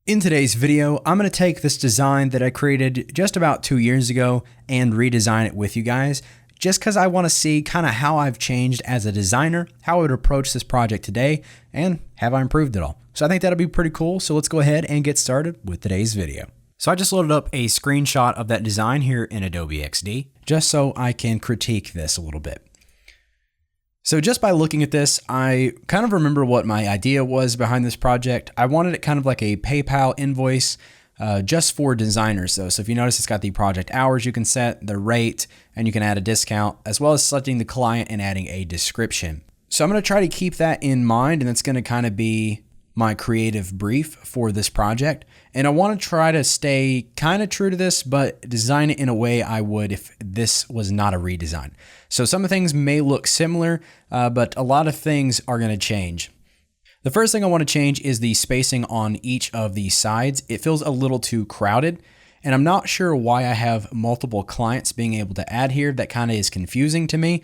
In today's video, I'm going to take this design that I created just about 2 years ago and redesign it with you guys, just because I want to see kind of how I've changed as a designer, how I would approach this project today, and have I improved it all. So I think that'll be pretty cool. So let's go ahead and get started with today's video. So I just loaded up a screenshot of that design here in Adobe XD, just so I can critique this a little bit. So just by looking at this, I kind of remember what my idea was behind this project. I wanted it kind of like a PayPal invoice just for designers though. So if you notice, it's got the project hours you can set, the rate, and you can add a discount, as well as selecting the client and adding a description. So I'm going to try to keep that in mind, and that's going to kind of be my creative brief for this project. And I want to try to stay kind of true to this, but design it in a way I would if this was not a redesign. So some of the things may look similar, but a lot of things are going to change. The first thing I want to change is the spacing on each of the sides. It feels a little too crowded, and I'm not sure why I have multiple clients being able to add here. That kind of is confusing to me.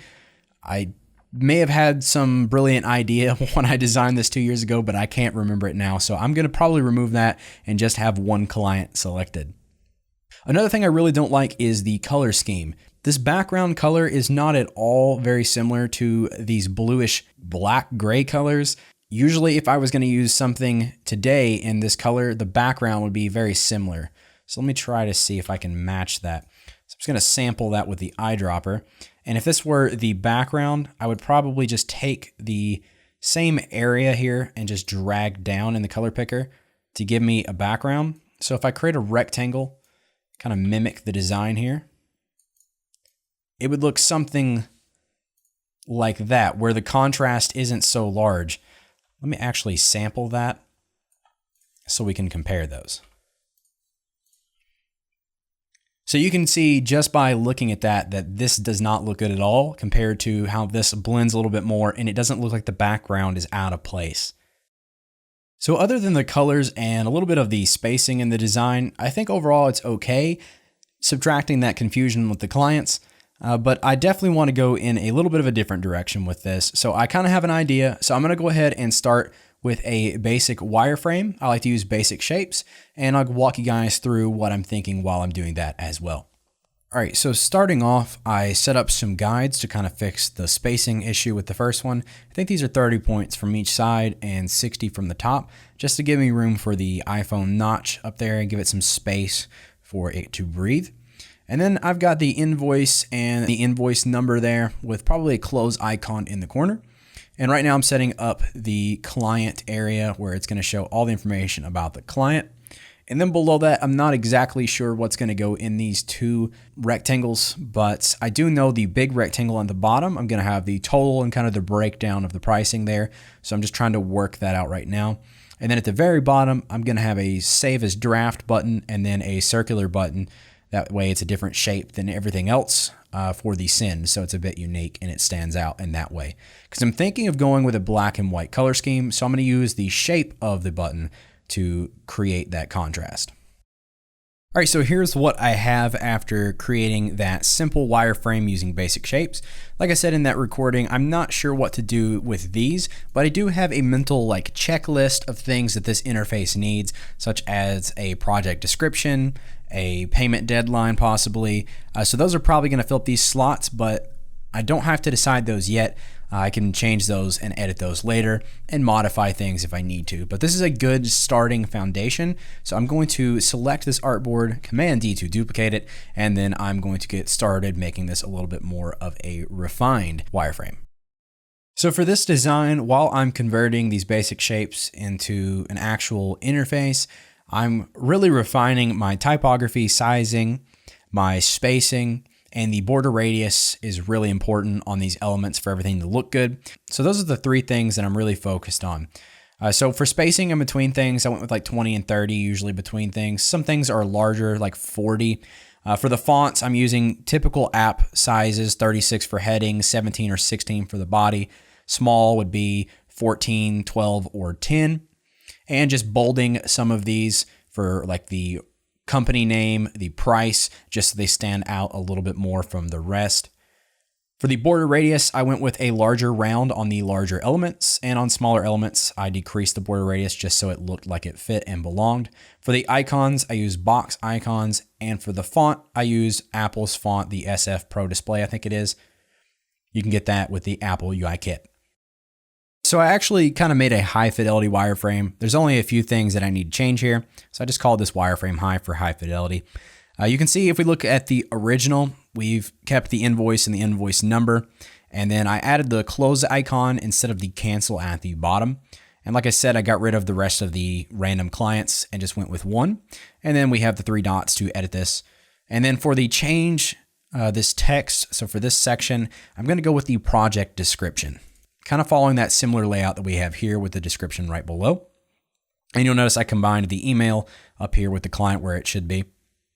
I may have had some brilliant idea when I designed this 2 years ago, but I can't remember it now. So I'm going to probably remove that and just have one client selected. Another thing I really don't like is the color scheme. This background color is not at all very similar to these bluish black gray colors. Usually if I was going to use something today in this color, the background would be very similar. So let me try to see if I can match that. So I'm just going to sample that with the eyedropper. And if this were the background, I would probably just take the same area here and just drag down in the color picker to give me a background. So if I create a rectangle, kind of mimic the design here, it would look something like that, where the contrast isn't so large. Let me actually sample that so we can compare those. So you can see just by looking at that this does not look good at all compared to how this blends a little bit more, and it doesn't look like the background is out of place. So other than the colors and a little bit of the spacing in the design, I think overall it's okay, subtracting that confusion with the clients. But I definitely want to go in a little bit of a different direction with this. So I kind of have an idea. So I'm going to go ahead and start with a basic wireframe. I like to use basic shapes, and I'll walk you guys through what I'm thinking while I'm doing that as well. All right, so starting off, I set up some guides to kind of fix the spacing issue with the first one. I think these are 30 points from each side and 60 from the top, just to give me room for the iPhone notch up there and give it some space for it to breathe. And then I've got the invoice and the invoice number there with probably a close icon in the corner. And right now I'm setting up the client area where it's going to show all the information about the client. And then below that, I'm not exactly sure what's going to go in these two rectangles, but I do know the big rectangle on the bottom, I'm going to have the total and kind of the breakdown of the pricing there. So I'm just trying to work that out right now. And then at the very bottom, I'm going to have a save as draft button and then a circular button. That way it's a different shape than everything else for the send, so it's a bit unique and it stands out in that way. Because I'm thinking of going with a black and white color scheme, so I'm going to use the shape of the button to create that contrast. All right, so here's what I have after creating that simple wireframe using basic shapes. Like I said in that recording, I'm not sure what to do with these, but I do have a mental checklist of things that this interface needs, such as a project description, a payment deadline possibly. So those are probably going to fill up these slots, but I don't have to decide those yet. I can change those and edit those later and modify things if I need to. But this is a good starting foundation. So I'm going to select this artboard, Command D to duplicate it, and then I'm going to get started making this a little bit more of a refined wireframe. So for this design, while I'm converting these basic shapes into an actual interface, I'm really refining my typography, sizing, my spacing, and the border radius is really important on these elements for everything to look good. So those are the three things that I'm really focused on. So for spacing in between things, I went with 20 and 30 usually between things. Some things are larger, like 40. For the fonts, I'm using typical app sizes, 36 for heading, 17 or 16 for the body. Small would be 14, 12, or 10. And just bolding some of these for the company name, the price, just so they stand out a little bit more from the rest. For the border radius, I went with a larger round on the larger elements, and on smaller elements, I decreased the border radius just so it looked like it fit and belonged. For the icons, I used box icons, and for the font, I used Apple's font, the SF Pro Display, I think it is. You can get that with the Apple UI kit. So I actually kind of made a high fidelity wireframe. There's only a few things that I need to change here, so I just called this wireframe high for high fidelity. You can see if we look at the original, we've kept the invoice and the invoice number, and then I added the close icon instead of the cancel at the bottom. And like I said, I got rid of the rest of the random clients and just went with one. And then we have the three dots to edit this. And then for the change, this text, so for this section, I'm going to go with the project description, kind of following that similar layout that we have here with the description right below. And you'll notice I combined the email up here with the client where it should be.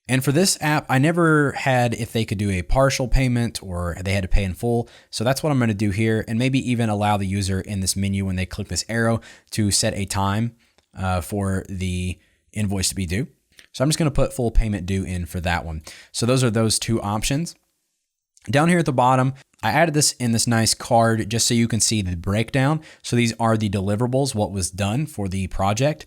And for this app, I never had if they could do a partial payment or they had to pay in full. So that's what I'm going to do here, and maybe even allow the user in this menu when they click this arrow to set a time for the invoice to be due. So I'm just going to put full payment due in for that one. So those are those two options. Down here at the bottom, I added this in this nice card just so you can see the breakdown. So these are the deliverables, what was done for the project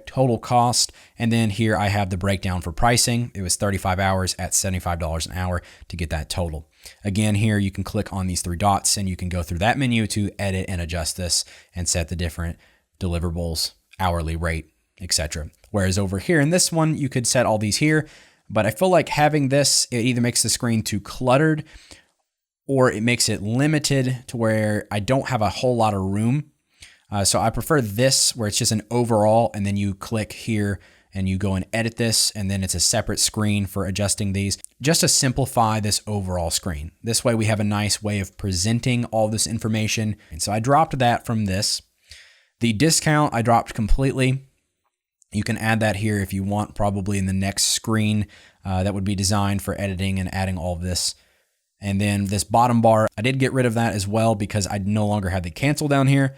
total cost, and then here I have the breakdown for pricing. It was 35 hours at $75 an hour to get that total. Again, here you can click on these three dots and you can go through that menu to edit and adjust this and set the different deliverables, hourly rate, etc. Whereas over here in this one, you could set all these here. But I feel like having this, it either makes the screen too cluttered or it makes it limited to where I don't have a whole lot of room. So I prefer this where it's just an overall and then you click here and you go and edit this and then it's a separate screen for adjusting these just to simplify this overall screen. This way we have a nice way of presenting all this information. And so I dropped that from this. The discount I dropped completely. You can add that here if you want, probably in the next screen that would be designed for editing and adding all of this. And then this bottom bar, I did get rid of that as well because I no longer had the cancel down here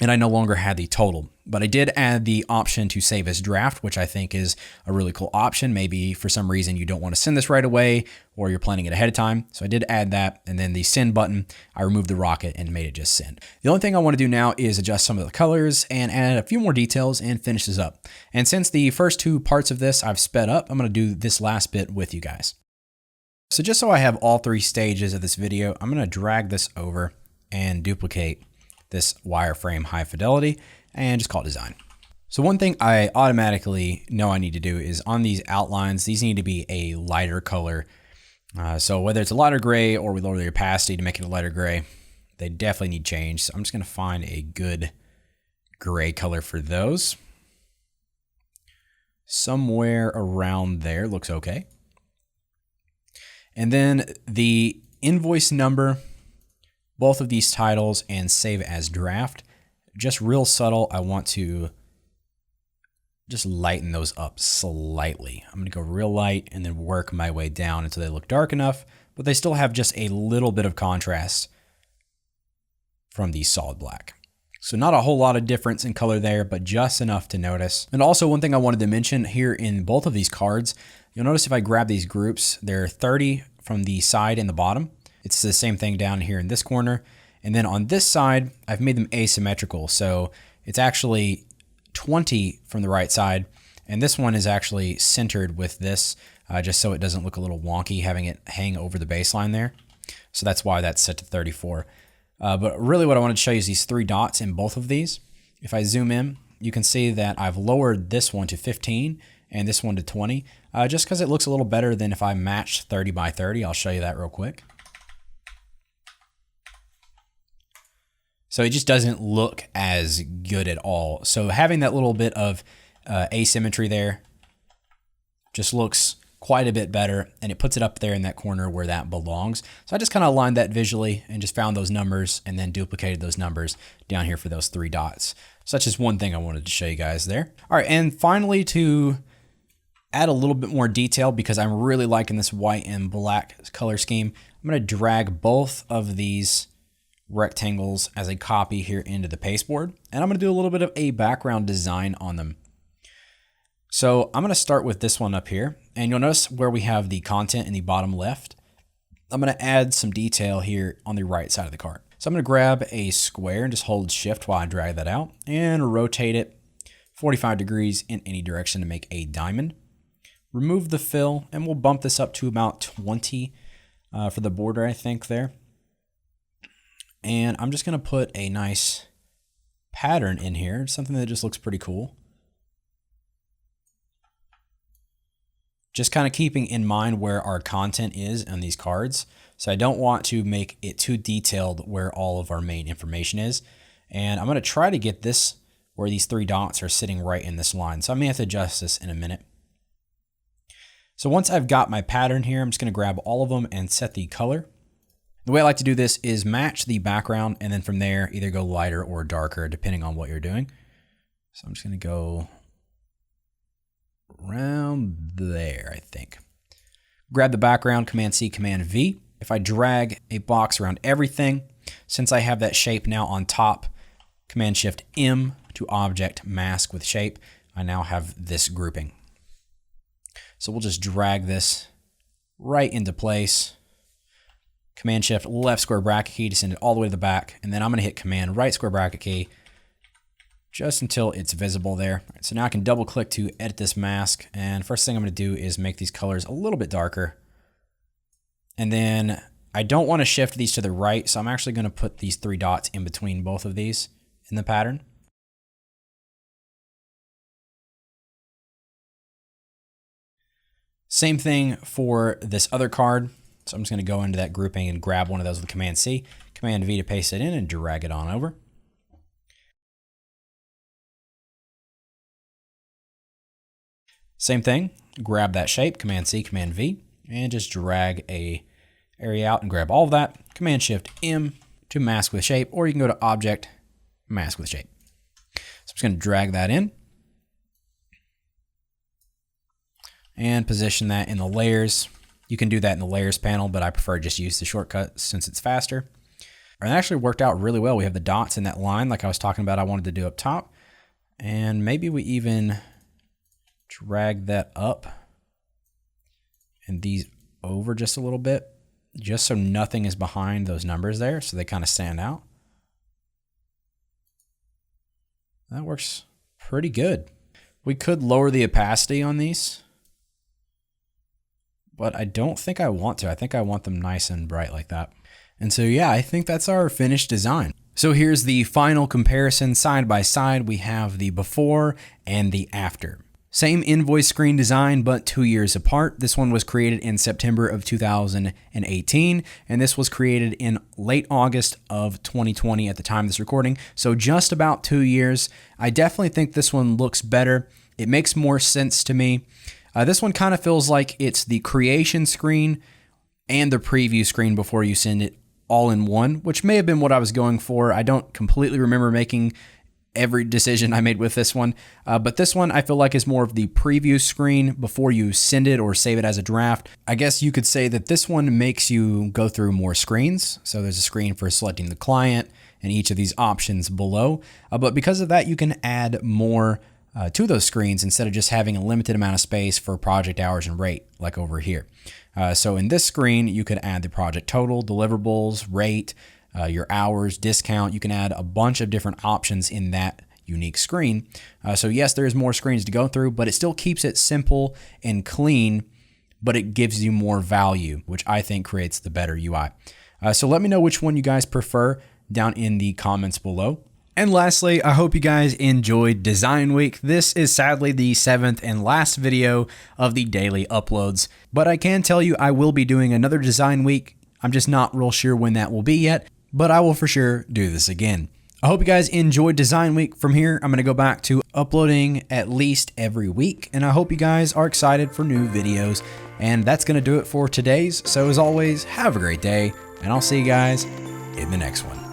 and I no longer had the total. But I did add the option to save as draft, which I think is a really cool option. Maybe for some reason you don't want to send this right away or you're planning it ahead of time. So I did add that. And then the send button, I removed the rocket and made it just send. The only thing I want to do now is adjust some of the colors and add a few more details and finish this up. And since the first two parts of this I've sped up, I'm going to do this last bit with you guys. So just so I have all three stages of this video, I'm going to drag this over and duplicate this wireframe high fidelity and just call it design. So one thing I automatically know I need to do is on these outlines, these need to be a lighter color. So whether it's a lighter gray or we lower the opacity to make it a lighter gray, they definitely need change. So I'm just going to find a good gray color for those. Somewhere around there looks okay. And then the invoice number, both of these titles, and save as draft, just real subtle. I want to just lighten those up slightly. I'm going to go real light and then work my way down until they look dark enough, but they still have just a little bit of contrast from the solid black. So not a whole lot of difference in color there, but just enough to notice. And also one thing I wanted to mention here in both of these cards, you'll notice if I grab these groups, they're 30 from the side and the bottom. It's the same thing down here in this corner. And then on this side, I've made them asymmetrical. So it's actually 20 from the right side. And this one is actually centered with this, just so it doesn't look a little wonky having it hang over the baseline there. So that's why that's set to 34. But really what I wanted to show you is these three dots in both of these. If I zoom in, you can see that I've lowered this one to 15 and this one to 20, just because it looks a little better than if I matched 30 by 30. I'll show you that real quick. So it just doesn't look as good at all. So having that little bit of asymmetry there just looks quite a bit better, and it puts it up there in that corner where that belongs. So I just kind of aligned that visually and just found those numbers and then duplicated those numbers down here for those three dots. So that's just one thing I wanted to show you guys there. All right, and finally to add a little bit more detail, because I'm really liking this white and black color scheme, I'm going to drag both of these rectangles as a copy here into the pasteboard, and I'm going to do a little bit of a background design on them. So I'm going to start with this one up here, and you'll notice where we have the content in the bottom left. I'm going to add some detail here on the right side of the card. So I'm going to grab a square and just hold shift while I drag that out and rotate it 45 degrees in any direction to make a diamond. Remove the fill and we'll bump this up to about 20 for the border, I think there. And I'm just going to put a nice pattern in here, something that just looks pretty cool. Just kind of keeping in mind where our content is on these cards. So I don't want to make it too detailed where all of our main information is. And I'm going to try to get this where these 3 dots are sitting right in this line. So I may have to adjust this in a minute. So once I've got my pattern here, I'm just going to grab all of them and set the color. The way I like to do this is match the background and then from there either go lighter or darker depending on what you're doing. So I'm just going to go around there, I think. Grab the background, Command C, Command V. If I drag a box around everything, since I have that shape now on top, Command Shift M to object mask with shape, I now have this grouping. So we'll just drag this right into place. Command Shift left square bracket key to send it all the way to the back. And then I'm going to hit Command right square bracket key just until it's visible there. All right, so now I can double click to edit this mask. And first thing I'm going to do is make these colors a little bit darker. And then I don't want to shift these to the right. So I'm actually going to put these 3 dots in between both of these in the pattern. Same thing for this other card. So I'm just going to go into that grouping and grab one of those with Command C, Command V to paste it in and drag it on over. Same thing, grab that shape, Command C, Command V, and just drag a area out and grab all of that. Command Shift M to mask with shape, or you can go to Object, Mask with Shape. So I'm just going to drag that in and position that in the layers. You can do that in the layers panel, but I prefer just use the shortcut since it's faster. And it actually worked out really well. We have the dots in that line like I was talking about I wanted to do up top. And maybe we even drag that up and these over just a little bit, just so nothing is behind those numbers there, so they kind of stand out. That works pretty good. We could lower the opacity on these, but I don't think I want to. I think I want them nice and bright like that. And so yeah, I think that's our finished design. So here's the final comparison side by side. We have the before and the after. Same invoice screen design, but 2 years apart. This one was created in September of 2018, and this was created in late August of 2020 at the time of this recording. So just about 2 years. I definitely think this one looks better. It makes more sense to me. This one kind of feels like it's the creation screen and the preview screen before you send it all in one, which may have been what I was going for. I don't completely remember making every decision I made with this one, but this one I feel like is more of the preview screen before you send it or save it as a draft. I guess you could say that this one makes you go through more screens. So there's a screen for selecting the client and each of these options below, but because of that, you can add more to those screens instead of just having a limited amount of space for project hours and rate like over here. So in this screen, you could add the project total, deliverables, rate, your hours, discount. You can add a bunch of different options in that unique screen. So yes, there's more screens to go through, but it still keeps it simple and clean, but it gives you more value, which I think creates the better UI. So let me know which one you guys prefer down in the comments below. And lastly, I hope you guys enjoyed Design Week. This is sadly the 7th and last video of the daily uploads, but I can tell you I will be doing another Design Week. I'm just not real sure when that will be yet, but I will for sure do this again. I hope you guys enjoyed Design Week. From here, I'm going to go back to uploading at least every week, and I hope you guys are excited for new videos. And that's going to do it for today's. So as always, have a great day, and I'll see you guys in the next one.